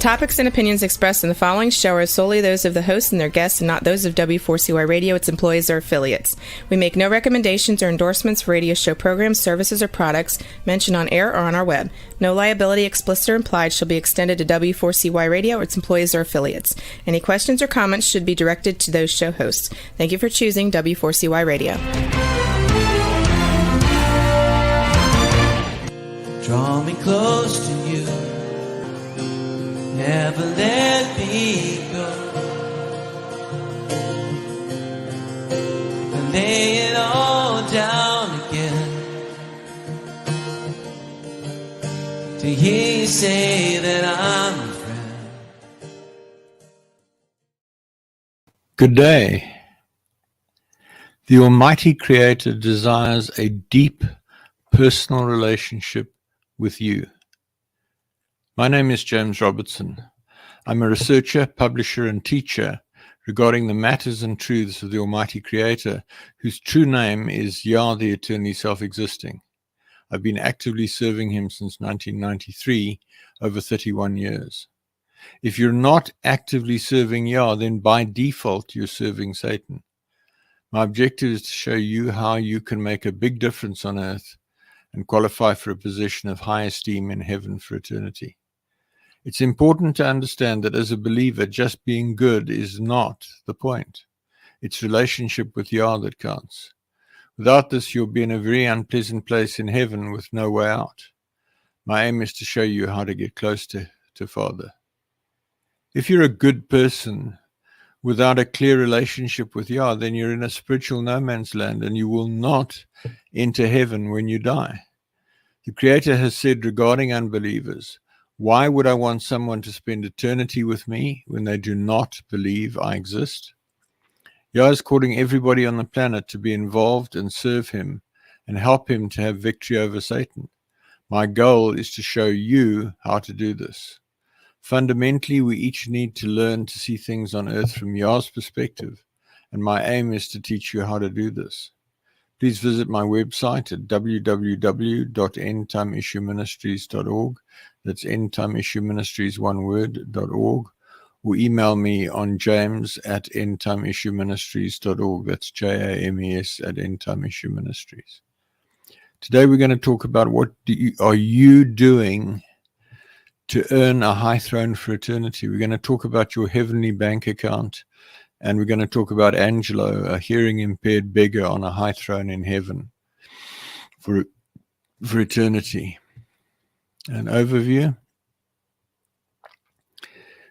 topics and opinions expressed in the following show are solely those of the host and their guests and not those of W4CY Radio, its employees, or affiliates. We make no recommendations or endorsements for radio show programs, services, or products mentioned on air or on our web. No liability, explicit or implied, shall be extended to W4CY Radio or its employees or affiliates. Any questions or comments should be directed to those show hosts. Thank you for choosing W4CY Radio. Draw me close to you, never let me go. I lay it all down again to hear you say that I'm a friend. Good day. The Almighty Creator desires a deep personal relationship with you. My name is James Robertson. I'm a researcher, publisher, and teacher regarding the matters and truths of the Almighty Creator, whose true name is Yah, the eternally self-existing. I've been actively serving him since 1993, over 31 years. If you're not actively serving Yah, then by default you're serving Satan. My objective is to show you how you can make a big difference on earth and qualify for a position of high esteem in heaven for eternity. It's important to understand that as a believer, just being good is not the point. It's relationship with Yah that counts. Without this, you'll be in a very unpleasant place in heaven with no way out. My aim is to show you how to get close to Father. If you're a good person without a clear relationship with Yah, then you're in a spiritual no man's land and you will not enter heaven when you die. The Creator has said regarding unbelievers, why would I want someone to spend eternity with me when they do not believe I exist? Yah is calling everybody on the planet to be involved and serve him and help him to have victory over Satan. My goal is to show you how to do this. Fundamentally, we each need to learn to see things on earth from Yah's perspective, and my aim is to teach you how to do this. Please visit my website at www.endtimeissueministries.org. That's endtimeissueministries, one word, .org. Or email me on james@endtimeissueministries.org. That's JAMES at endtimeissueministries. Today we're going to talk about what are you doing to earn a high throne for eternity. We're going to talk about your heavenly bank account, and we're going to talk about Angelo, a hearing-impaired beggar on a high throne in heaven for eternity. An overview.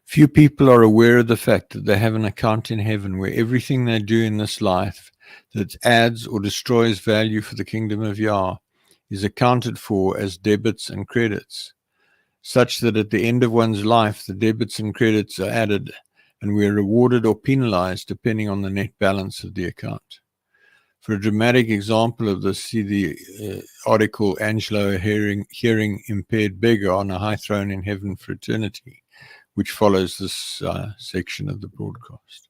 Few people are aware of the fact that they have an account in heaven where everything they do in this life that adds or destroys value for the Kingdom of Yah is accounted for as debits and credits, such that at the end of one's life, the debits and credits are added and we are rewarded or penalized depending on the net balance of the account. For a dramatic example of this, see the article, Angelo, a hearing-impaired beggar on a high throne in heaven for eternity, which follows this section of the broadcast.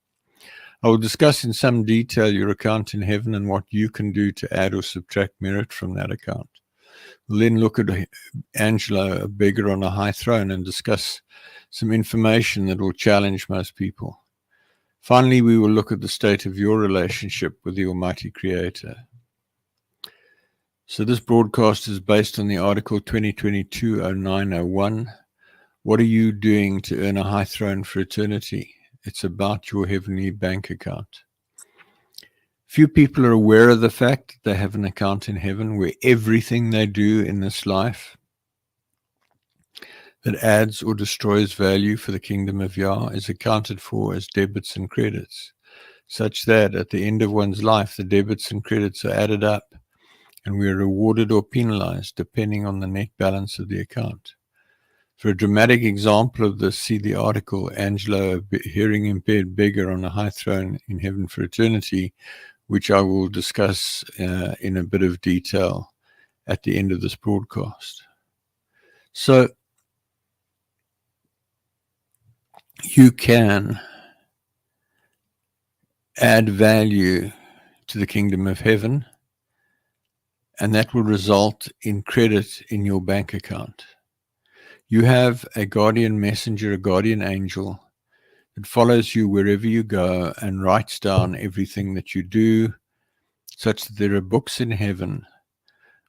I will discuss in some detail your account in heaven and what you can do to add or subtract merit from that account. We'll then look at Angelo, a beggar on a high throne, and discuss some information that will challenge most people. Finally, we will look at the state of your relationship with the Almighty Creator. So this broadcast is based on the article 2022-0901. What are you doing to earn a high throne for eternity? It's about your heavenly bank account. Few people are aware of the fact that they have an account in heaven where everything they do in this life that adds or destroys value for the Kingdom of Yah is accounted for as debits and credits, such that at the end of one's life, the debits and credits are added up and we are rewarded or penalized depending on the net balance of the account. For a dramatic example of this, see the article, Angelo, a hearing-impaired beggar on a high throne in heaven for eternity, which I will discuss in a bit of detail at the end of this broadcast. So, you can add value to the kingdom of heaven, and that will result in credit in your bank account. You have a guardian messenger, a guardian angel that follows you wherever you go and writes down everything that you do, such that there are books in heaven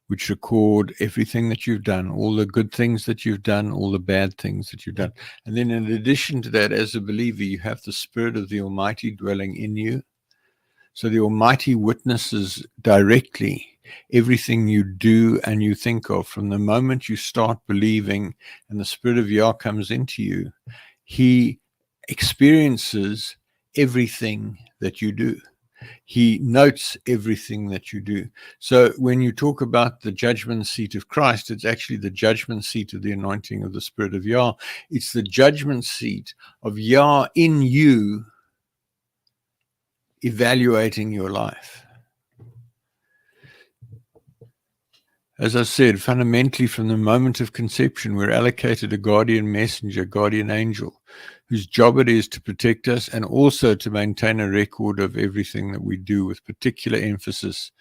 which record everything that you've done, all the good things that you've done, all the bad things that you've done. And then in addition to that, as a believer, you have the Spirit of the Almighty dwelling in you. So the Almighty witnesses directly everything you do and you think of. From the moment you start believing and the Spirit of Yah comes into you, He experiences everything that you do. He notes everything that you do. So when you talk about the judgment seat of Christ, it's actually the judgment seat of the anointing of the Spirit of Yah. It's the judgment seat of Yah in you, evaluating your life. As I said, fundamentally from the moment of conception, we're allocated a guardian messenger, guardian angel, whose job it is to protect us and also to maintain a record of everything that we do, with particular emphasis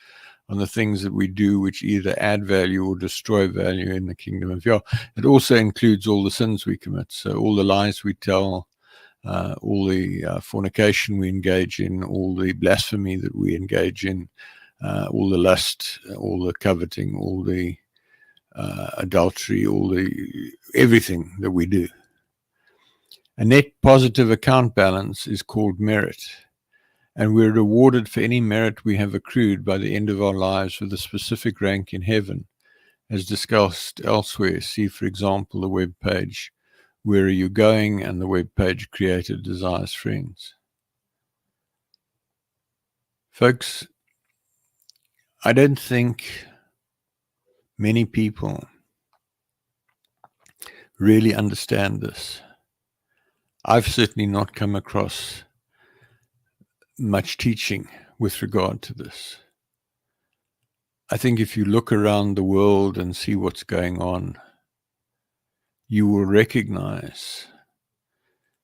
on the things that we do which either add value or destroy value in the kingdom of Yah. It also includes all the sins we commit, so all the lies we tell, all the fornication we engage in, all the blasphemy that we engage in, all the lust, all the coveting, all the adultery, everything that we do. A net positive account balance is called merit, and we're rewarded for any merit we have accrued by the end of our lives with a specific rank in heaven, as discussed elsewhere. See, for example, the web page, Where Are You Going? And the web page Created Desires Friends. Folks, I don't think many people really understand this. I've certainly not come across much teaching with regard to this. I think if you look around the world and see what's going on, you will recognize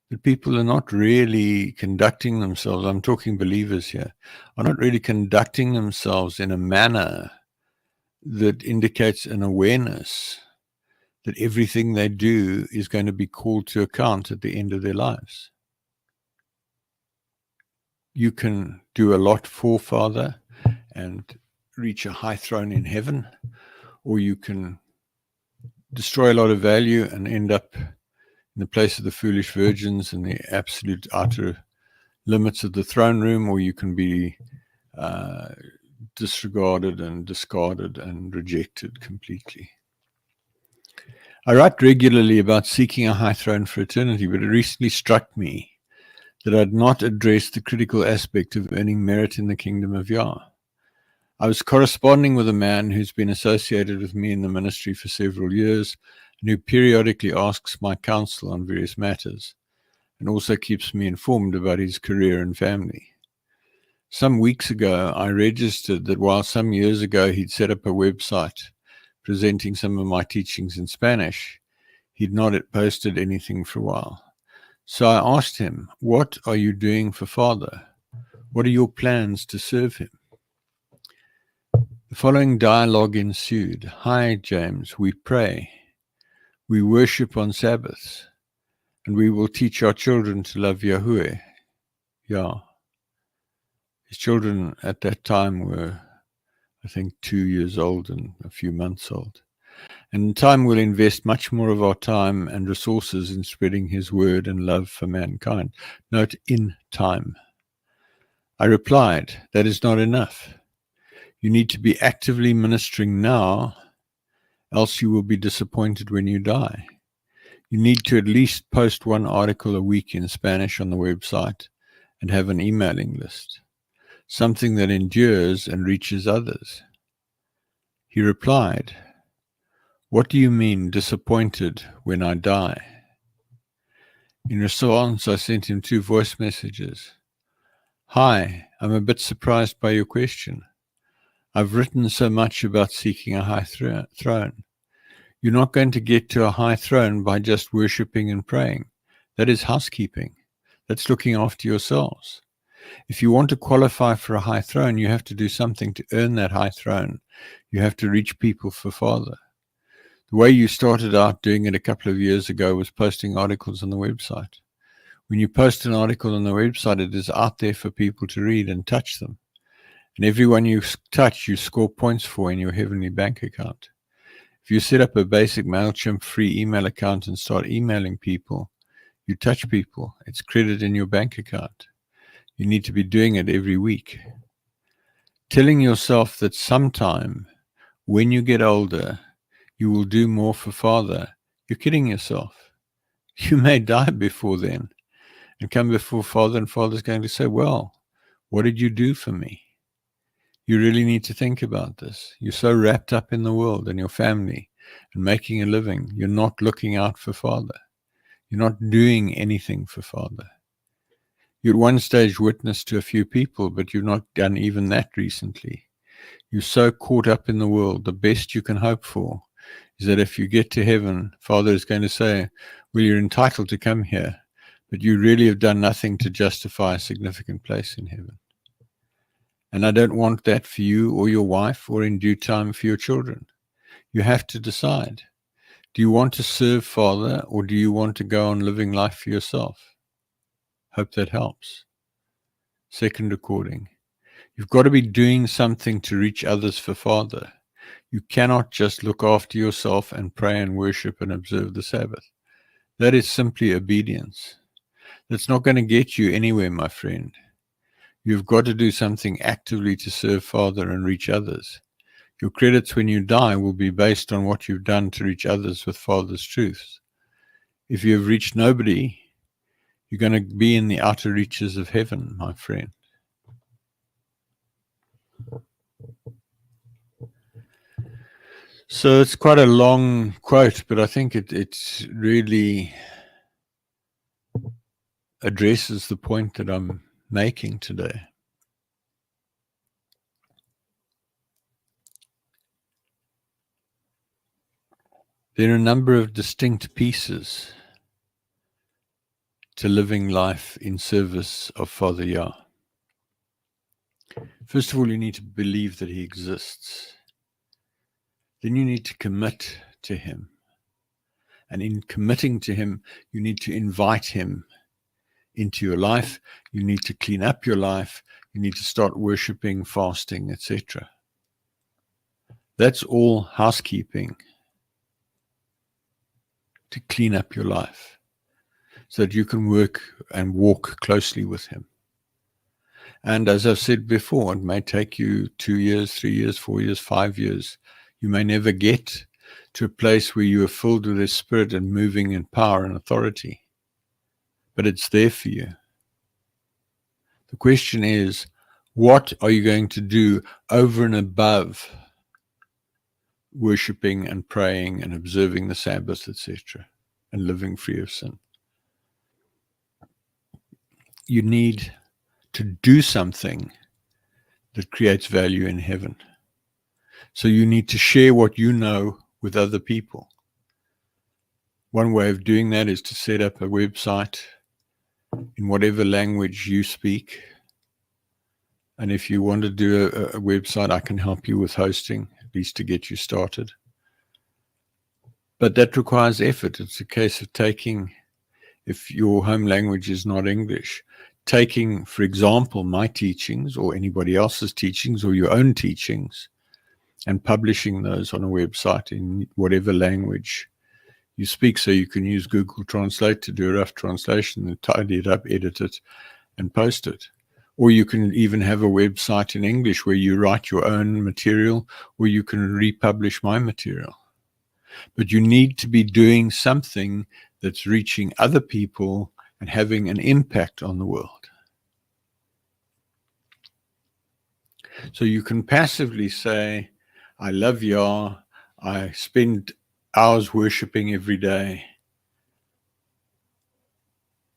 that people are not really conducting themselves, I'm talking believers here, are not really conducting themselves in a manner that indicates an awareness that everything they do is going to be called to account at the end of their lives. You can do a lot for Father and reach a high throne in heaven, or you can destroy a lot of value and end up in the place of the foolish virgins in the absolute outer limits of the throne room, or you can be disregarded and discarded and rejected completely. I write regularly about seeking a high throne for eternity, but it recently struck me that I'd not addressed the critical aspect of earning merit in the kingdom of Yah. I was corresponding with a man who's been associated with me in the ministry for several years and who periodically asks my counsel on various matters and also keeps me informed about his career and family. Some weeks ago, I registered that while some years ago he'd set up a website presenting some of my teachings in Spanish, he'd not posted anything for a while. So I asked him, "What are you doing for Father? What are your plans to serve him?" The following dialogue ensued. "Hi, James, we pray, we worship on Sabbaths, and we will teach our children to love Yahweh, Yah." His children at that time were, I think, 2 years old and a few months old. And in time, we'll invest much more of our time and resources in spreading his word and love for mankind. Note, in time. I replied, that is not enough. You need to be actively ministering now, else you will be disappointed when you die. You need to at least post 1 article a week in Spanish on the website and have an emailing list, something that endures and reaches others. He replied, "What do you mean disappointed when I die?" In response, I sent him 2 voice messages. "Hi, I'm a bit surprised by your question. I've written so much about seeking a high throne. You're not going to get to a high throne by just worshiping and praying. That is housekeeping. That's looking after yourselves. If you want to qualify for a high throne, you have to do something to earn that high throne. You have to reach people for Father. The way you started out doing it a couple of years ago was posting articles on the website. When you post an article on the website, it is out there for people to read and touch them. And everyone you touch, you score points for in your heavenly bank account. If you set up a basic MailChimp free email account and start emailing people, you touch people, it's credit in your bank account. You need to be doing it every week. Telling yourself that sometime when you get older, you will do more for Father, you're kidding yourself. You may die before then and come before Father, and Father's going to say, well, what did you do for me? You really need to think about this. You're so wrapped up in the world and your family and making a living. You're not looking out for Father. You're not doing anything for Father. You at one stage witnessed to a few people, but you've not done even that recently. You're so caught up in the world. The best you can hope for is that if you get to heaven, Father is going to say, well, you're entitled to come here, but you really have done nothing to justify a significant place in heaven. And I don't want that for you or your wife or in due time for your children. You have to decide. Do you want to serve Father, or do you want to go on living life for yourself? Hope that helps. Second recording. You've got to be doing something to reach others for Father. You cannot just look after yourself and pray and worship and observe the Sabbath. That is simply obedience. That's not going to get you anywhere, my friend. You've got to do something actively to serve Father and reach others. Your credits when you die will be based on what you've done to reach others with Father's truths. If you have reached nobody, you're going to be in the outer reaches of heaven, my friend. So it's quite a long quote, but I think it really addresses the point that I'm making today. There are a number of distinct pieces to living life in service of Father Yah. First of all, you need to believe that he exists. Then you need to commit to him. And in committing to him, you need to invite him into your life. You need to clean up your life. You need to start worshiping, fasting, etc. That's all housekeeping to clean up your life so that you can work and walk closely with him. And as I've said before, it may take you 2 years, 3 years, 4 years, 5 years. You may never get to a place where you are filled with his Spirit and moving in power and authority. But it's there for you. The question is, what are you going to do over and above worshipping and praying and observing the Sabbath, etc., and living free of sin? You need to do something that creates value in heaven. So you need to share what you know with other people. One way of doing that is to set up a website in whatever language you speak. And if you want to do a website, I can help you with hosting, at least to get you started. But that requires effort. It's a case of taking, if your home language is not English, taking, for example, my teachings or anybody else's teachings or your own teachings and publishing those on a website in whatever language you speak, so you can use Google Translate to do a rough translation and tidy it up, edit it, and post it. Or you can even have a website in English where you write your own material, or you can republish my material. But you need to be doing something that's reaching other people and having an impact on the world. So you can passively say, I love Yah, I spend hours worshiping every day,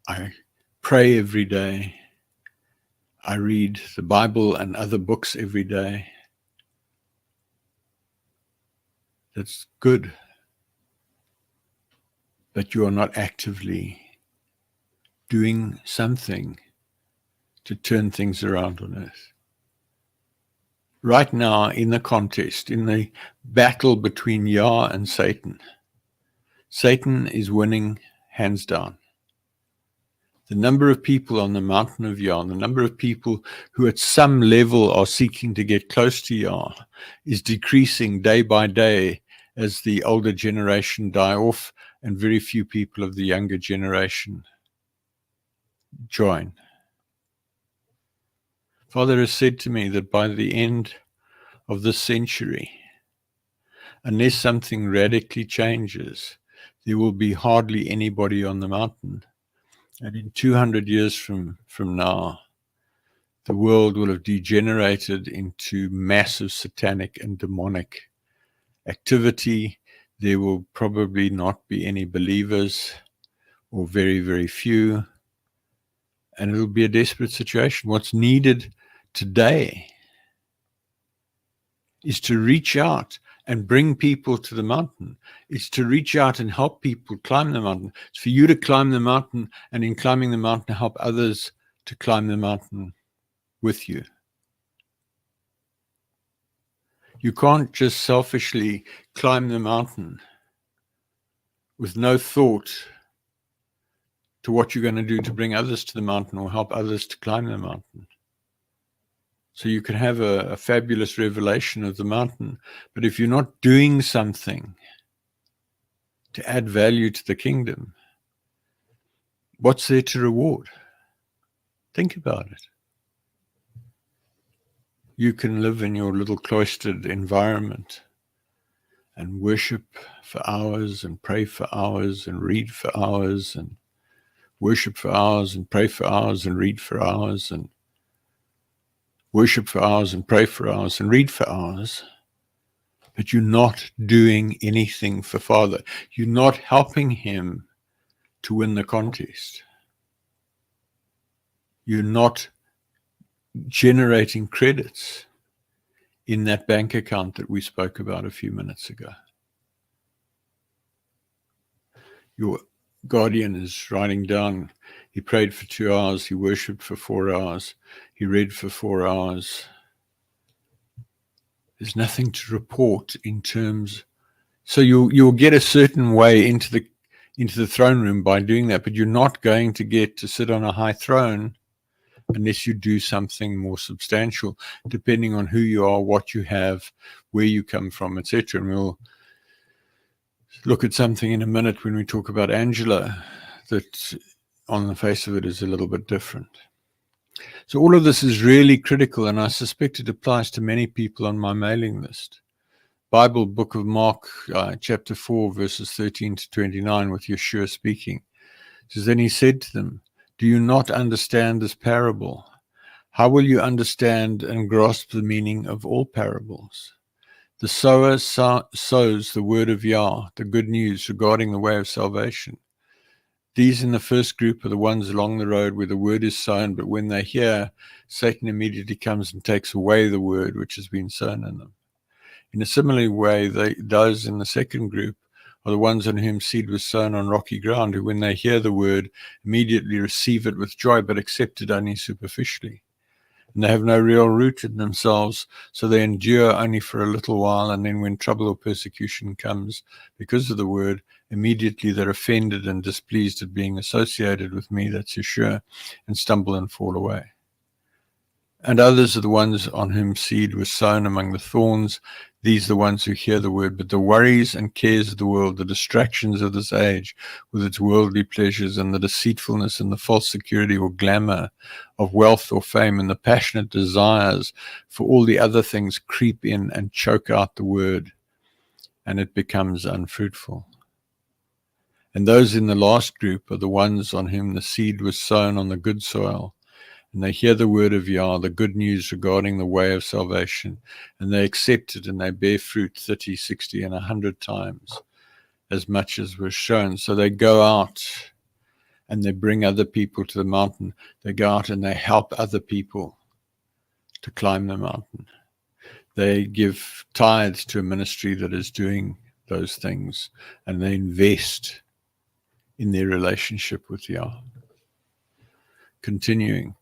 I pray every day, I read the Bible and other books every day. That's good. But you are not actively doing something to turn things around on earth. Right now, in the contest, in the battle between Yah and Satan, Satan is winning hands down. The number of people on the mountain of Yah, the number of people who at some level are seeking to get close to Yah, is decreasing day by day as the older generation die off and very few people of the younger generation join. Father has said to me that by the end of this century, unless something radically changes, there will be hardly anybody on the mountain. And in 200 years from now, the world will have degenerated into massive satanic and demonic activity. There will probably not be any believers, or very, very few. And it'll be a desperate situation. What's needed today is to reach out and bring people to the mountain. It's to reach out and help people climb the mountain. It's for you to climb the mountain, and in climbing the mountain, help others to climb the mountain with you. You can't just selfishly climb the mountain with no thought to what you're going to do to bring others to the mountain or help others to climb the mountain. So you can have a fabulous revelation of the mountain, but if you're not doing something to add value to the kingdom, what's there to reward? Think about it. You can live in your little cloistered environment and worship for hours and pray for hours and read for hours and worship for hours and pray for hours and read for hours and worship for hours and pray for hours and read for hours, but you're not doing anything for Father. You're not helping him to win the contest. You're not generating credits in that bank account that we spoke about a few minutes ago. Your guardian is writing down, he prayed for 2 hours, he worshipped for 4 hours, he read for 4 hours. There's nothing to report in terms, so you'll get a certain way into the throne room by doing that, but you're not going to get to sit on a high throne unless you do something more substantial, depending on who you are, what you have, where you come from, etc. And we'll look at something in a minute when we talk about Angela that on the face of it is a little bit different. So all of this is really critical, and I suspect it applies to many people on my mailing list. Bible, book of Mark, chapter 4, verses 13 to 29, with Yeshua speaking. It says, then he said to them, do you not understand this parable? How will you understand and grasp the meaning of all parables? The sower sows the word of Yah, the good news regarding the way of salvation. These in the first group are the ones along the road where the word is sown, but when they hear, Satan immediately comes and takes away the word which has been sown in them. In a similar way, those in the second group are the ones on whom seed was sown on rocky ground, who when they hear the word, immediately receive it with joy, but accept it only superficially. And they have no real root in themselves, so they endure only for a little while, and then when trouble or persecution comes because of the word, immediately they're offended and displeased at being associated with me, that's Yeshua, and stumble and fall away. And others are the ones on whom seed was sown among the thorns. These are the ones who hear the word, but the worries and cares of the world, the distractions of this age with its worldly pleasures and the deceitfulness and the false security or glamour of wealth or fame and the passionate desires for all the other things creep in and choke out the word, and it becomes unfruitful. And those in the last group are the ones on whom the seed was sown on the good soil. And they hear the word of Yah, the good news regarding the way of salvation, and they accept it, and they bear fruit 30, 60, and 100 times as much as was shown. So they go out and they bring other people to the mountain. They go out and they help other people to climb the mountain. They give tithes to a ministry that is doing those things, and they invest in their relationship with Yah. Continuing.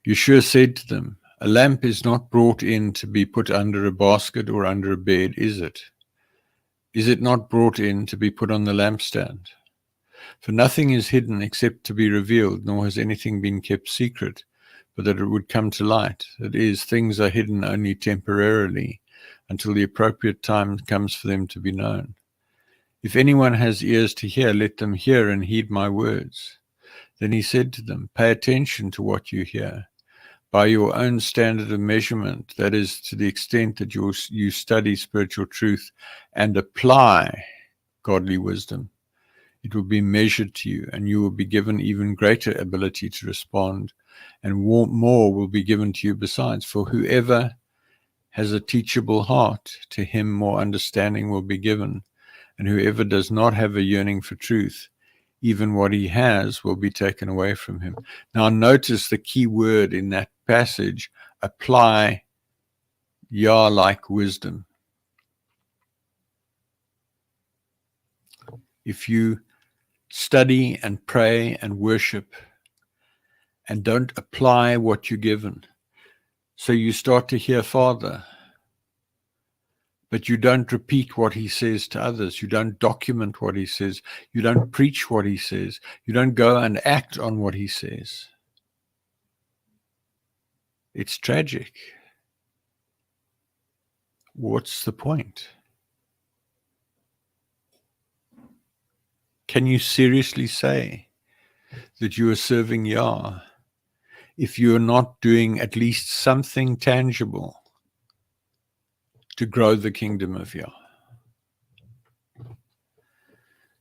Yeshua said to them, A lamp is not brought in to be put under a basket or under a bed, is it? Is it not brought in to be put on the lampstand? For nothing is hidden except to be revealed, nor has anything been kept secret, but that it would come to light. That is, things are hidden only temporarily, until the appropriate time comes for them to be known. If anyone has ears to hear, let them hear and heed my words. Then he said to them, pay attention to what you hear. By your own standard of measurement, that is, to the extent that you study spiritual truth and apply godly wisdom, it will be measured to you, and you will be given even greater ability to respond, and more will be given to you besides. For whoever has a teachable heart, to him more understanding will be given, and whoever does not have a yearning for truth, even what he has will be taken away from him. Now notice the key word in that passage, apply Yah-like wisdom. If you study and pray and worship and don't apply what you're given, so you start to hear Father, but you don't repeat what he says to others. You don't document what he says. You don't preach what he says. You don't go and act on what he says. It's tragic. What's the point? Can you seriously say that you are serving Yah if you are not doing at least something tangible to grow the kingdom of Yah?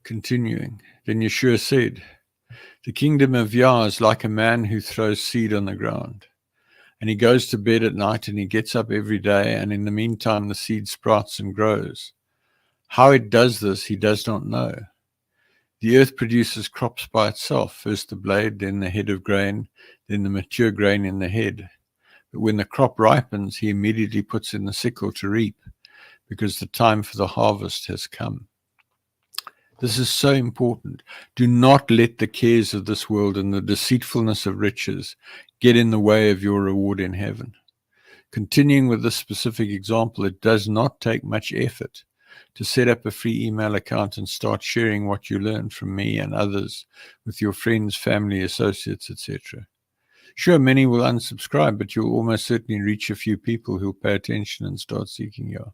Continuing, then Yeshua said, the kingdom of Yah is like a man who throws seed on the ground. And he goes to bed at night and he gets up every day, and in the meantime the seed sprouts and grows. How it does this, he does not know. The earth produces crops by itself, first the blade, then the head of grain, then the mature grain in the head. But when the crop ripens, he immediately puts in the sickle to reap, because the time for the harvest has come. This is so important. Do not let the cares of this world and the deceitfulness of riches get in the way of your reward in heaven. Continuing with this specific example, it does not take much effort to set up a free email account and start sharing what you learn from me and others with your friends, family, associates, etc. Sure, many will unsubscribe, but you'll almost certainly reach a few people who'll pay attention and start seeking Yah.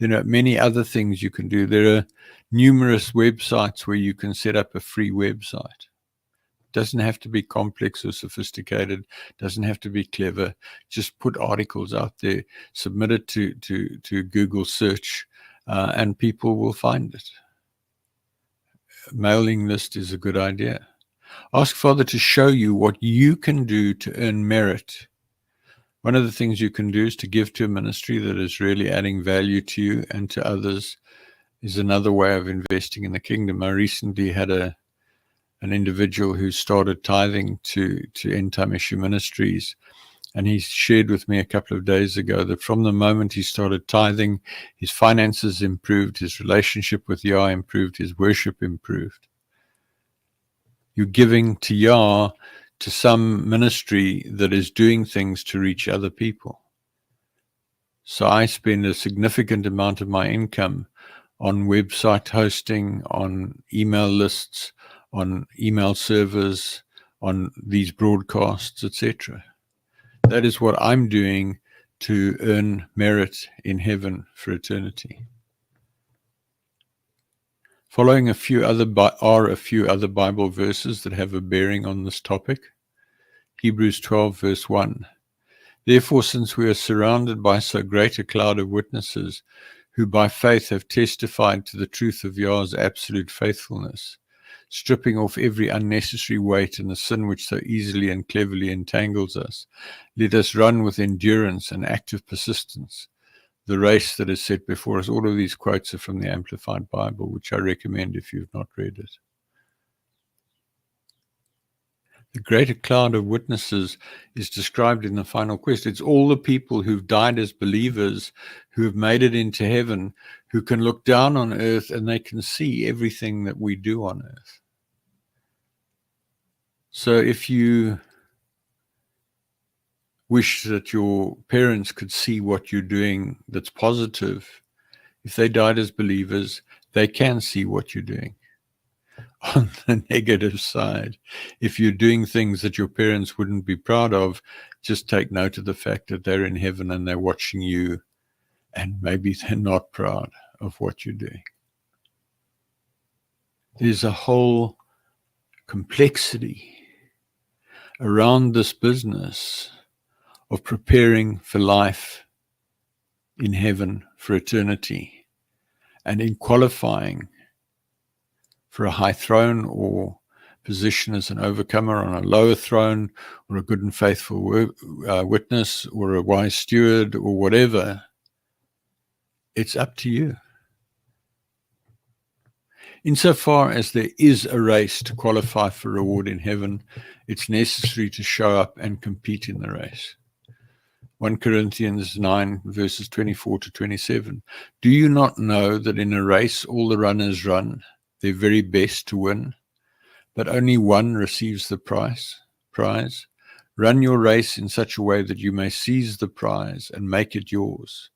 There are many other things you can do. There are numerous websites where you can set up a free website. It doesn't have to be complex or sophisticated. It doesn't have to be clever. Just put articles out there, submit it to Google search, and people will find it. A mailing list is a good idea. Ask Father to show you what you can do to earn merit. One of the things you can do is to give to a ministry that is really adding value to you and to others is another way of investing in the kingdom. I recently had an individual who started tithing to End Time Issue Ministries, and he shared with me a couple of days ago that from the moment he started tithing, his finances improved, his relationship with Yah improved, his worship improved. You're giving to Yah to some ministry that is doing things to reach other people. So I spend a significant amount of my income on website hosting, on email lists, on email servers, on these broadcasts, etc. That is what I'm doing to earn merit in heaven for eternity. Following a few other Bible verses that have a bearing on this topic. Hebrews 12 verse 1. Therefore, since we are surrounded by so great a cloud of witnesses, who by faith have testified to the truth of Yah's absolute faithfulness, stripping off every unnecessary weight and the sin which so easily and cleverly entangles us, let us run with endurance and active persistence the race that is set before us. All of these quotes are from the Amplified Bible, which I recommend if you've not read it. The greater cloud of witnesses is described in the final quest. It's all the people who've died as believers, who have made it into heaven, who can look down on earth and they can see everything that we do on earth. So if you wish that your parents could see what you're doing that's positive, if they died as believers, they can see what you're doing. On the negative side, if you're doing things that your parents wouldn't be proud of, just take note of the fact that they're in heaven and they're watching you, and maybe they're not proud of what you're doing. There's a whole complexity around this business of preparing for life in heaven for eternity, and in qualifying for a high throne or position as an overcomer on a lower throne, or a good and faithful witness, or a wise steward, or whatever. It's up to you. Insofar as there is a race to qualify for reward in heaven, it's necessary to show up and compete in the race. 1 Corinthians 9, verses 24 to 27. Do you not know that in a race all the runners run their very best to win, but only one receives the prize? Run your race in such a way that you may seize the prize and make it yours.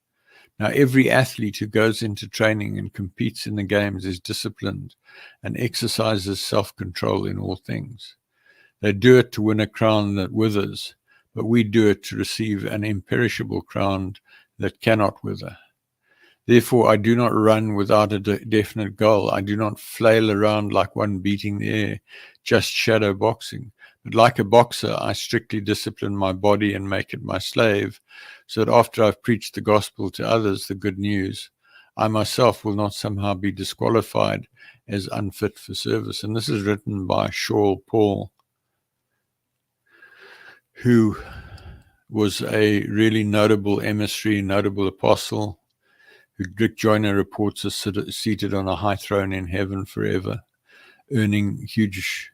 Now, every athlete who goes into training and competes in the games is disciplined and exercises self-control in all things. They do it to win a crown that withers, but we do it to receive an imperishable crown that cannot wither. Therefore, I do not run without a definite goal. I do not flail around like one beating the air, just shadow boxing. But like a boxer, I strictly discipline my body and make it my slave, so that after I've preached the gospel to others, the good news, I myself will not somehow be disqualified as unfit for service. And this is written by Shaul Paul, who was a really notable emissary, notable apostle, who Rick Joyner reports is seated on a high throne in heaven forever, earning huge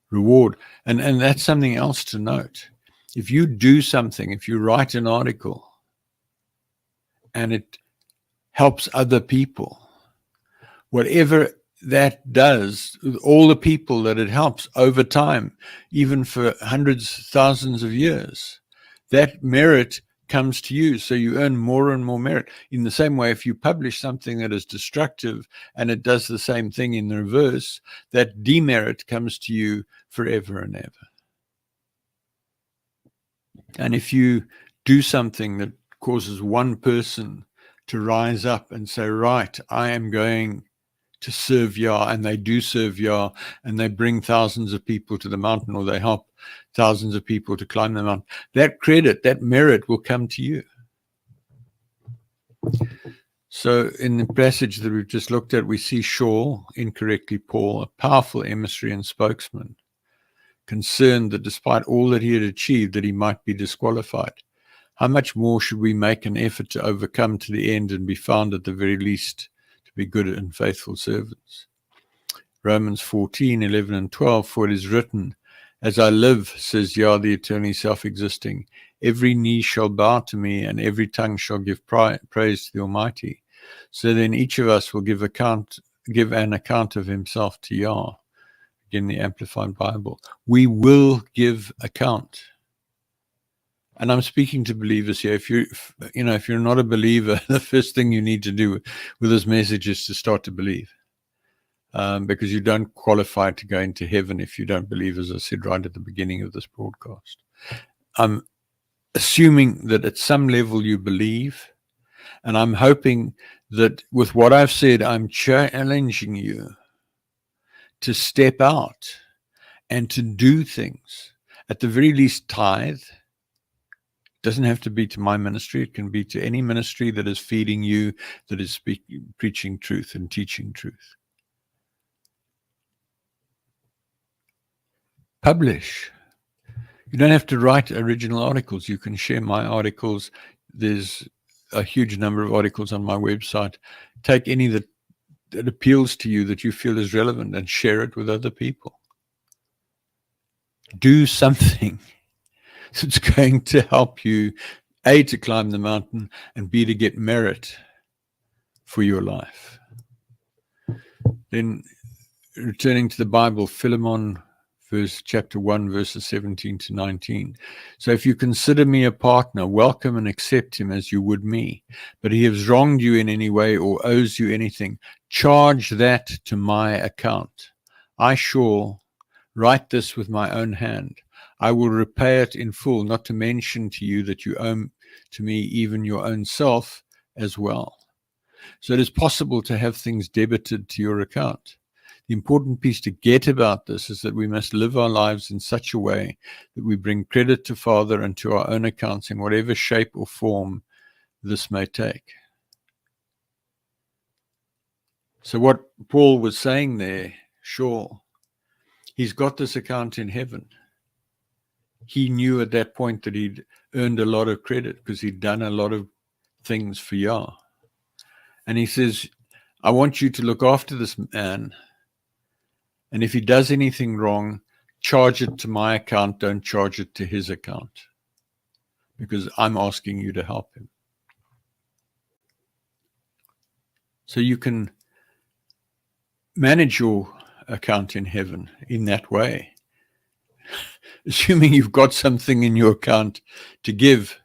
reward. And that's something else to note. If you do something, if you write an article and it helps other people, whatever that does, all the people that it helps over time, even for hundreds, thousands of years, that merit comes to you. So you earn more and more merit. In the same way, if you publish something that is destructive and it does the same thing in the reverse, that demerit comes to you forever and ever. And if you do something that causes one person to rise up and say, right, I am going to serve Yah, and they do serve Yah, and they bring thousands of people to the mountain, or they help thousands of people to climb the mountain, that credit, that merit will come to you. So in the passage that we've just looked at, we see Shaul, incorrectly Paul, a powerful emissary and spokesman, concerned that despite all that he had achieved, that he might be disqualified. How much more should we make an effort to overcome to the end and be found at the very least to be good and faithful servants? Romans 14, 11 and 12, for it is written, as I live, says Yah, the eternally self-existing, every knee shall bow to me and every tongue shall give praise to the Almighty. So then each of us will give an account of himself to Yah. Again, the Amplified Bible. We will give account. And I'm speaking to believers here. If you're not a believer, the first thing you need to do with this message is to start to believe. Because you don't qualify to go into heaven if you don't believe, as I said right at the beginning of this broadcast. I'm assuming that at some level you believe, and I'm hoping that with what I've said, I'm challenging you to step out and to do things. At the very least, tithe. It doesn't have to be to my ministry. It can be to any ministry that is feeding you, that is preaching truth and teaching truth. Publish. You don't have to write original articles. You can share my articles. There's a huge number of articles on my website. Take any that appeals to you, that you feel is relevant, and share it with other people. Do something that's going to help you, A, to climb the mountain, and B, to get merit for your life. Then, returning to the Bible, Philemon chapter 1, verses 17 to 19. So if you consider me a partner, welcome and accept him as you would me. But he has wronged you in any way or owes you anything, charge that to my account. I shall write this with my own hand. I will repay it in full, not to mention to you that you owe to me even your own self as well. So it is possible to have things debited to your account. The important piece to get about this is that we must live our lives in such a way that we bring credit to Father and to our own accounts in whatever shape or form this may take. So what Paul was saying there, sure, he's got this account in heaven. He knew at that point that he'd earned a lot of credit because he'd done a lot of things for Yah. And he says, I want you to look after this man. And if he does anything wrong, charge it to my account. Don't charge it to his account, because I'm asking you to help him. So you can manage your account in heaven in that way, assuming you've got something in your account to give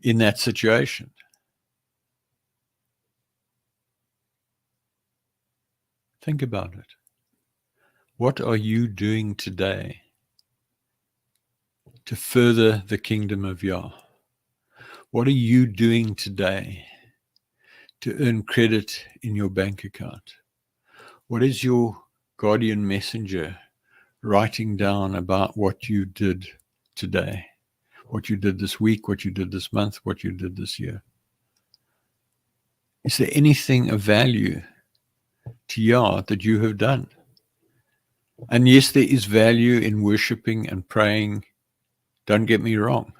in that situation. Think about it. What are you doing today to further the kingdom of Yah? What are you doing today to earn credit in your bank account? What is your guardian messenger writing down about what you did today, what you did this week, what you did this month, what you did this year? Is there anything of value to Yah that you have done? And yes, there is value in worshiping and praying. Don't get me wrong.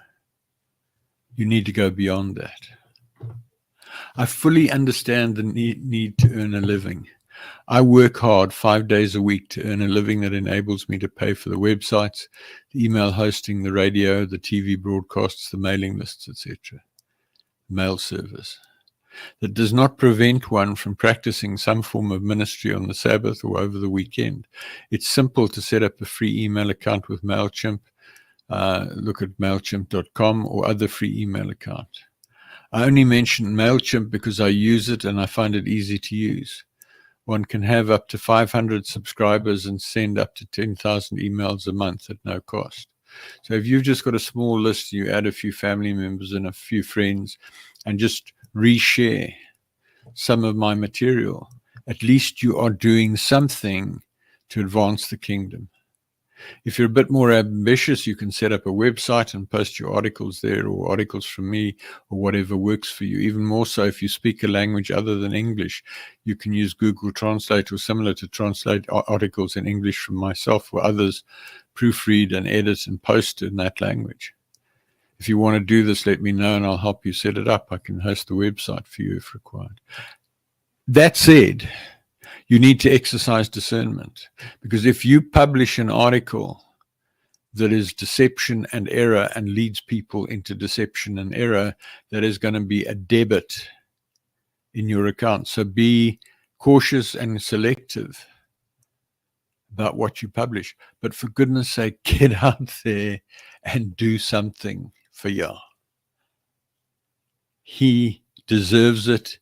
You need to go beyond that. I fully understand the need to earn a living. I work hard 5 days a week to earn a living that enables me to pay for the websites, the email hosting, the radio, the TV broadcasts, the mailing lists, etc. Mail service. That does not prevent one from practicing some form of ministry on the Sabbath or over the weekend. It's simple to set up a free email account with MailChimp. Look at MailChimp.com or other free email account. I only mention MailChimp because I use it and I find it easy to use. One can have up to 500 subscribers and send up to 10,000 emails a month at no cost. So if you've just got a small list, you add a few family members and a few friends and just reshare some of my material, at least you are doing something to advance the kingdom. If you're a bit more ambitious, you can set up a website and post your articles there, or articles from me, or whatever works for you. Even more so, if you speak a language other than English, you can use Google Translate or similar to translate articles in English from myself or others, proofread and edit and post in that language. If you want to do this, let me know and I'll help you set it up. I can host the website for you if required. That said, you need to exercise discernment, because if you publish an article that is deception and error and leads people into deception and error, that is going to be a debit in your account. So be cautious and selective about what you publish. But for goodness sake, get out there and do something for Yah. He deserves it.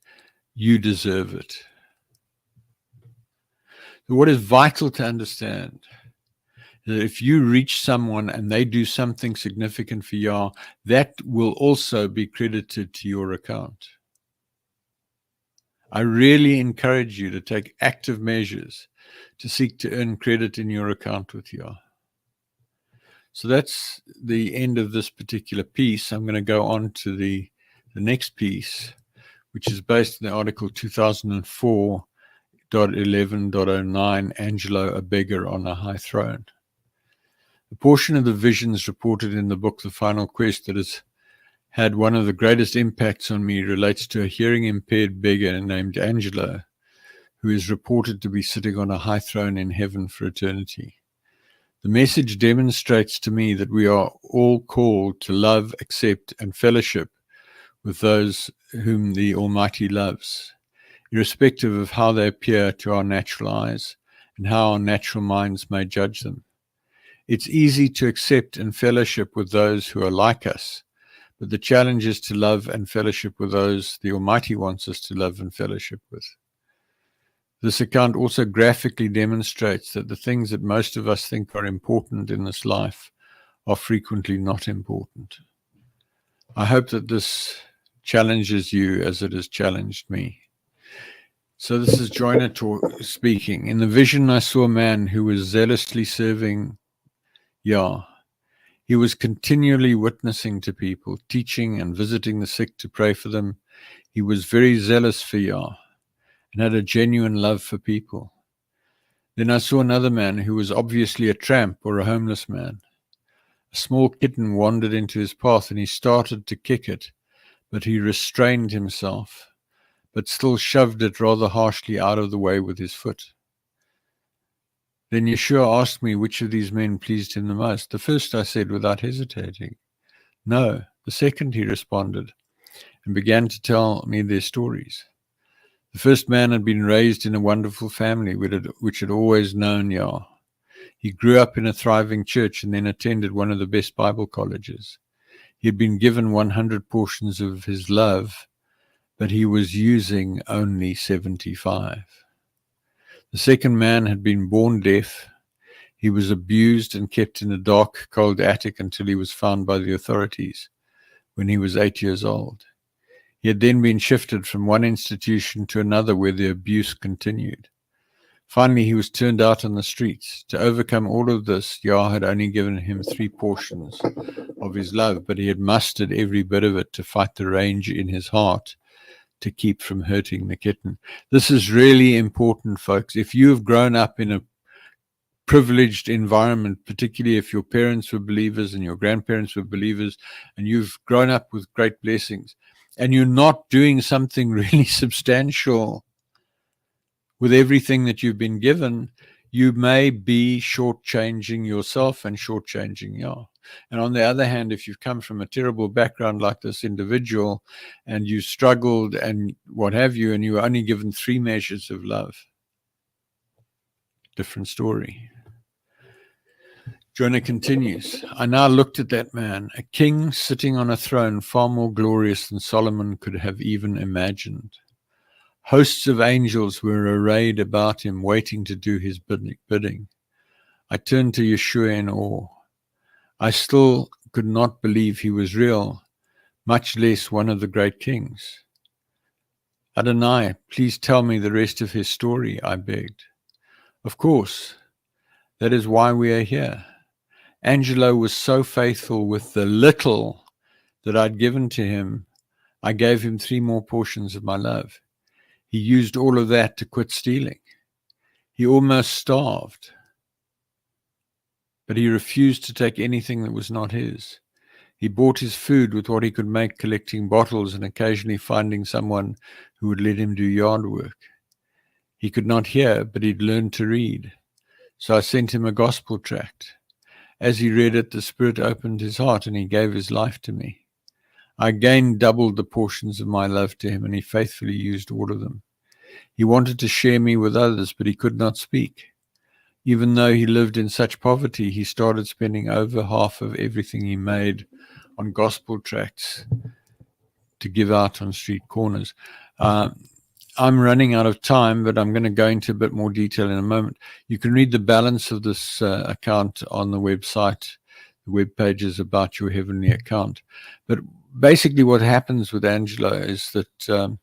You deserve it. So what is vital to understand is that if you reach someone and they do something significant for Yah, that will also be credited to your account. I really encourage you to take active measures to seek to earn credit in your account with Yah. So that's the end of this particular piece. I'm going to go on to the next piece, which is based on the article 2004.11.09, Angelo, a Beggar on a High Throne. A portion of the visions reported in the book The Final Quest that has had one of the greatest impacts on me relates to a hearing-impaired beggar named Angelo, who is reported to be sitting on a high throne in heaven for eternity. The message demonstrates to me that we are all called to love, accept, and fellowship with those whom the Almighty loves, irrespective of how they appear to our natural eyes and how our natural minds may judge them. It's easy to accept and fellowship with those who are like us, but the challenge is to love and fellowship with those the Almighty wants us to love and fellowship with. This account also graphically demonstrates that the things that most of us think are important in this life are frequently not important. I hope that this challenges you as it has challenged me. So this is Joyner speaking. In the vision, I saw a man who was zealously serving Yah. He was continually witnessing to people, teaching and visiting the sick to pray for them. He was very zealous for Yah and had a genuine love for people. Then I saw another man who was obviously a tramp or a homeless man. A small kitten wandered into his path and he started to kick it, but he restrained himself, but still shoved it rather harshly out of the way with his foot. Then Yeshua asked me which of these men pleased him the most. The first, I said without hesitating. No. The second, he responded, and began to tell me their stories. The first man had been raised in a wonderful family which had always known Yah. He grew up in a thriving church and then attended one of the best Bible colleges. He had been given 100 portions of his love, but he was using only 75. The second man had been born deaf. He was abused and kept in a dark, cold attic until he was found by the authorities when he was 8 years old. He had then been shifted from one institution to another where the abuse continued. Finally, he was turned out on the streets. To overcome all of this, Yah had only given him 3 portions of his love, but he had mustered every bit of it to fight the rage in his heart to keep from hurting the kitten. This is really important, folks. If you have grown up in a privileged environment, particularly if your parents were believers and your grandparents were believers, and you've grown up with great blessings, and you're not doing something really substantial with everything that you've been given, you may be shortchanging yourself and shortchanging Yah. And on the other hand, if you've come from a terrible background like this individual and you struggled and what have you, and you were only given 3 measures of love, different story. Jonah continues, I now looked at that man, a king sitting on a throne far more glorious than Solomon could have even imagined. Hosts of angels were arrayed about him, waiting to do his bidding. I turned to Yeshua in awe. I still could not believe he was real, much less one of the great kings. Adonai, please tell me the rest of his story, I begged. Of course, that is why we are here. Angelo was so faithful with the little that I'd given to him, I gave him 3 more portions of my love. He used all of that to quit stealing. He almost starved, but he refused to take anything that was not his. He bought his food with what he could make, collecting bottles and occasionally finding someone who would let him do yard work. He could not hear, but he'd learned to read. So I sent him a gospel tract. As he read it, the Spirit opened his heart and he gave his life to me. I again doubled the portions of my love to him, and he faithfully used all of them. He wanted to share me with others, but he could not speak. Even though he lived in such poverty, he started spending over half of everything he made on gospel tracts to give out on street corners. I'm running out of time, but I'm going to go into a bit more detail in a moment. You can read the balance of this account on the website. The web page is about your heavenly account. But basically what happens with Angelo is that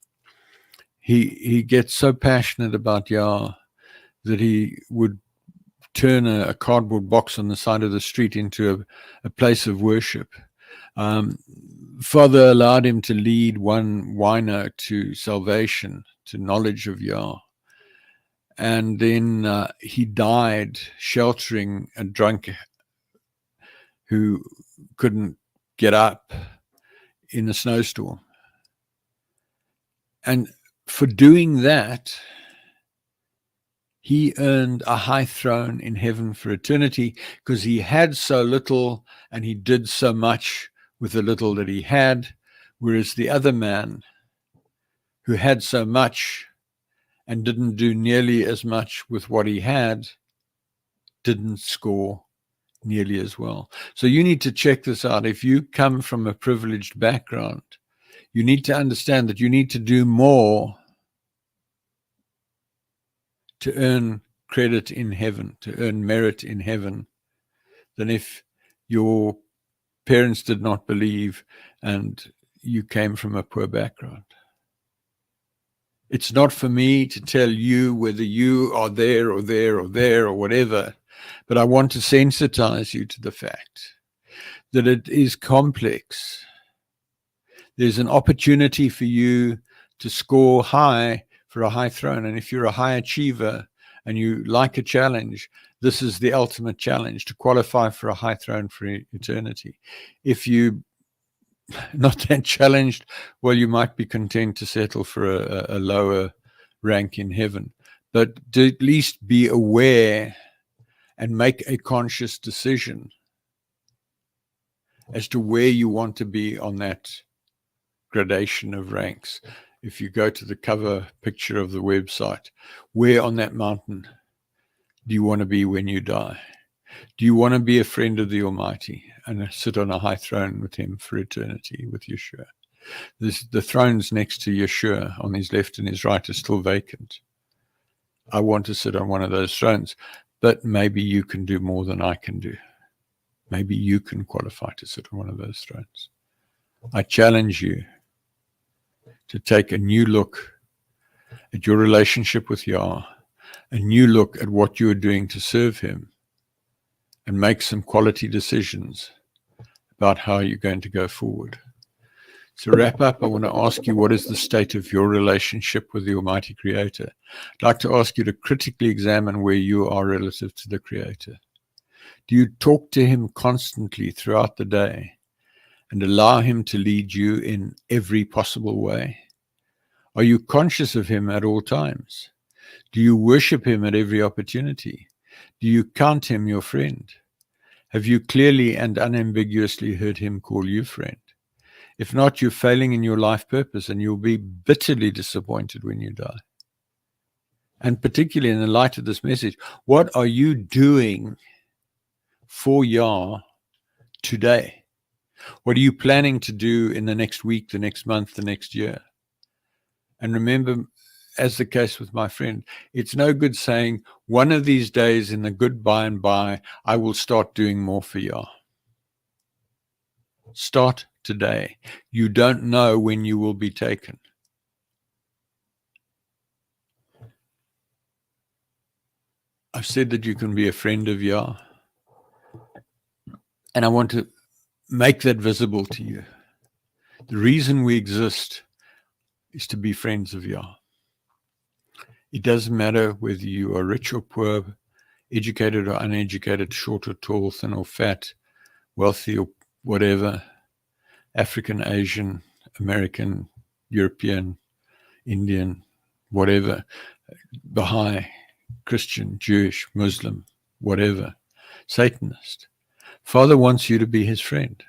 he gets so passionate about Yah that he would turn a cardboard box on the side of the street into a place of worship. Father allowed him to lead one wino to salvation, to knowledge of Yah. And then he died sheltering a drunk who couldn't get up in a snowstorm. And for doing that, he earned a high throne in heaven for eternity because he had so little and he did so much with the little that he had, whereas the other man who had so much and didn't do nearly as much with what he had didn't score nearly as well. So you need to check this out. If you come from a privileged background, you need to understand that you need to do more to earn credit in heaven, to earn merit in heaven, than if your parents did not believe and you came from a poor background. It's not for me to tell you whether you are there or there or there or whatever, but I want to sensitize you to the fact that it is complex. There's an opportunity for you to score high for a high throne. And if you're a high achiever and you like a challenge, this is the ultimate challenge, to qualify for a high throne for eternity. If you not that challenged, well, you might be content to settle for a lower rank in heaven. But to at least be aware and make a conscious decision as to where you want to be on that gradation of ranks. If you go to the cover picture of the website, where on that mountain do you want to be when you die? Do you want to be a friend of the Almighty and sit on a high throne with him for eternity, with Yeshua? The thrones next to Yeshua on his left and his right are still vacant. I want to sit on one of those thrones, but maybe you can do more than I can do. Maybe you can qualify to sit on one of those thrones. I challenge you to take a new look at your relationship with Yah, a new look at what you are doing to serve him, and make some quality decisions about how you're going to go forward. To wrap up, I want to ask you, what is the state of your relationship with the Almighty Creator? I'd like to ask you to critically examine where you are relative to the Creator. Do you talk to him constantly throughout the day and allow him to lead you in every possible way? Are you conscious of him at all times? Do you worship him at every opportunity? Do you count him your friend? Have you clearly and unambiguously heard him call you friend? If not, you're failing in your life purpose and you'll be bitterly disappointed when you die. And particularly in the light of this message, what are you doing for Yah today? What are you planning to do in the next week, the next month, the next year? And remember, as the case with my friend, it's no good saying, one of these days in the good by and by, I will start doing more for Yah. Start today. You don't know when you will be taken. I've said that you can be a friend of Yah, and I want to make that visible to you. The reason we exist is to be friends of Yah. It doesn't matter whether you are rich or poor, educated or uneducated, short or tall, thin or fat, wealthy or whatever, African, Asian, American, European, Indian, whatever, Baha'i, Christian, Jewish, Muslim, whatever, Satanist. Father wants you to be his friend.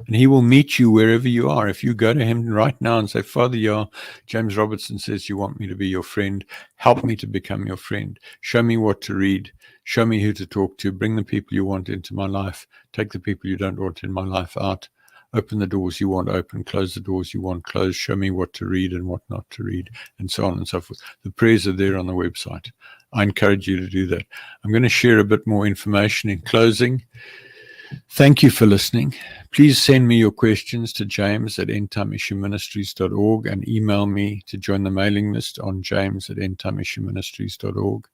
And he will meet you wherever you are. If you go to him right now and say, Father Yah, James Robertson says you want me to be your friend. Help me to become your friend. Show me what to read. Show me who to talk to. Bring the people you want into my life. Take the people you don't want in my life out. Open the doors you want open. Close the doors you want closed. Show me what to read and what not to read, and so on and so forth. The prayers are there on the website. I encourage you to do that. I'm going to share a bit more information in closing. Thank you for listening. Please send me your questions to james@endtimeissueministries.org and email me to join the mailing list on james@endtimeissueministries.org.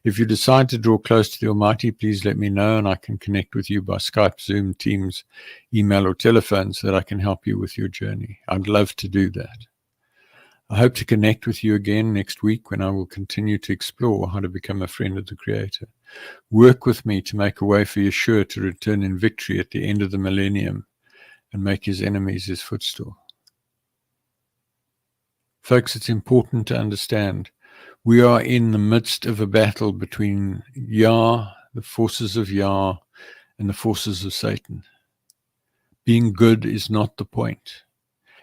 If you decide to draw close to the Almighty, please let me know and I can connect with you by Skype, Zoom, Teams, email, or telephone so that I can help you with your journey. I'd love to do that. I hope to connect with you again next week when I will continue to explore how to become a friend of the Creator. Work with me to make a way for Yeshua to return in victory at the end of the millennium and make his enemies his footstool. Folks, it's important to understand we are in the midst of a battle between Yah, the forces of Yah, and the forces of Satan. Being good is not the point.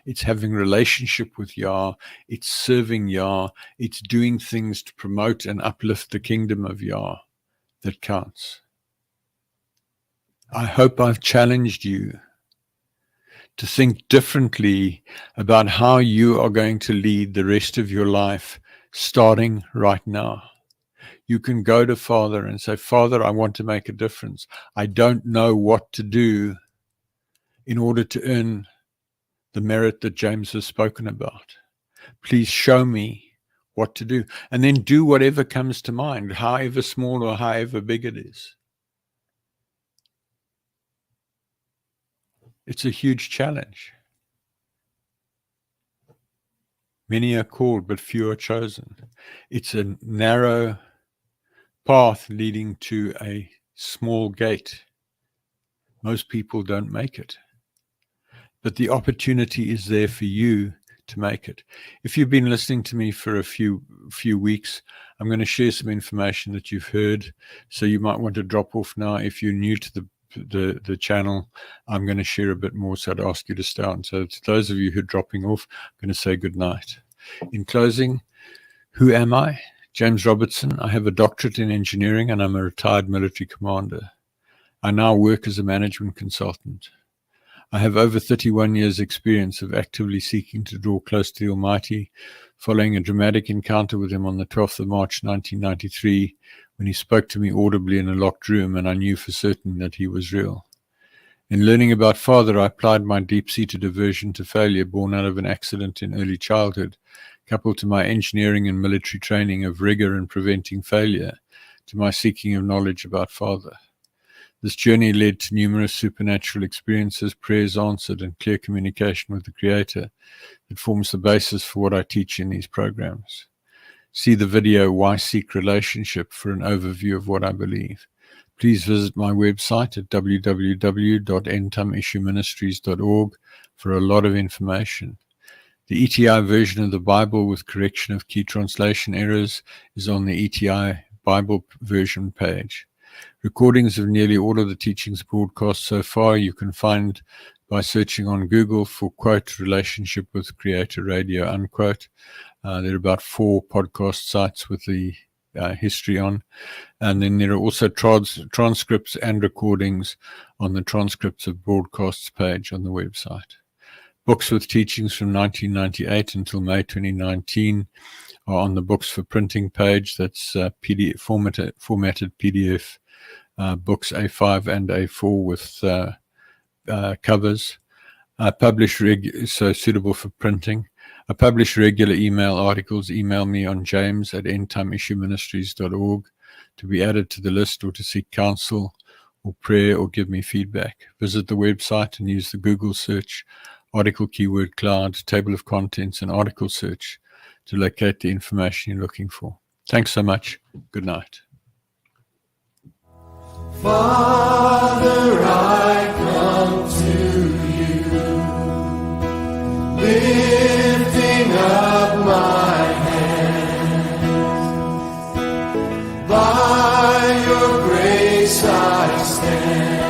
It's having relationship with Yah. It's serving Yah. It's doing things to promote and uplift the kingdom of Yah that counts. I hope I've challenged you to think differently about how you are going to lead the rest of your life starting right now. You can go to Father and say, Father, I want to make a difference. I don't know what to do in order to earn the merit that James has spoken about. Please show me what to do. And then do whatever comes to mind, however small or however big it is. It's a huge challenge. Many are called, but few are chosen. It's a narrow path leading to a small gate. Most people don't make it. But the opportunity is there for you to make it. If you've been listening to me for a few weeks, I'm going to share some information that you've heard. So you might want to drop off now. If you're new to the channel, I'm going to share a bit more. So I'd ask you to stay on. So to those of you who are dropping off, I'm going to say good night. In closing, who am I? James Robertson. I have a doctorate in engineering and I'm a retired military commander. I now work as a management consultant. I have over 31 years' experience of actively seeking to draw close to the Almighty, following a dramatic encounter with him on the 12th of March 1993, when he spoke to me audibly in a locked room and I knew for certain that he was real. In learning about Father, I applied my deep-seated aversion to failure born out of an accident in early childhood, coupled to my engineering and military training of rigor in preventing failure, to my seeking of knowledge about Father. This journey led to numerous supernatural experiences, prayers answered, and clear communication with the Creator that forms the basis for what I teach in these programs. See the video, Why Seek Relationship, for an overview of what I believe. Please visit my website at www.endtimeissueministries.org for a lot of information. The ETI version of the Bible with correction of key translation errors is on the ETI Bible version page. Recordings of nearly all of the teachings broadcast so far you can find by searching on Google for, quote, Relationship with Creator Radio, unquote. There are about 4 podcast sites with the history on. And then there are also transcripts and recordings on the transcripts of broadcasts page on the website. Books with teachings from 1998 until May 2019 are on the Books for Printing page. That's PDF, formatted PDF books A5 and A4 with covers. I publish so suitable for printing. I publish regular email articles. Email me on james@endtimeissueministries.org to be added to the list or to seek counsel or prayer or give me feedback. Visit the website and use the Google search, article keyword cloud, table of contents, and article search to locate the information you're looking for. Thanks so much. Good night. Father, I come to you, lifting up my hands. By your grace I stand,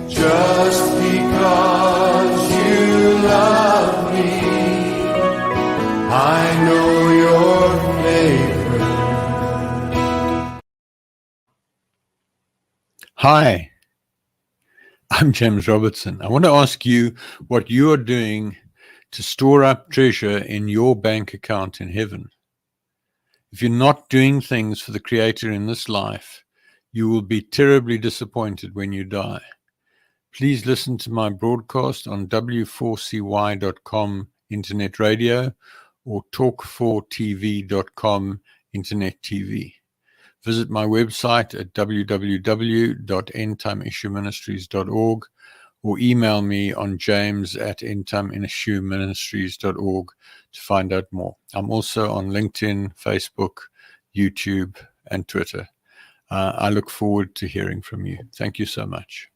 just because you love me. I know your favor. Hi, I'm James Robertson. I want to ask you what you are doing to store up treasure in your bank account in heaven. If you're not doing things for the Creator in this life, you will be terribly disappointed when you die. Please listen to my broadcast on w4cy.com internet radio or talk4tv.com internet TV. Visit my website at www.endtimeissueministries.org or email me on james@endtimeissueministries.org to find out more. I'm also on LinkedIn, Facebook, YouTube, and Twitter. I look forward to hearing from you. Thank you so much.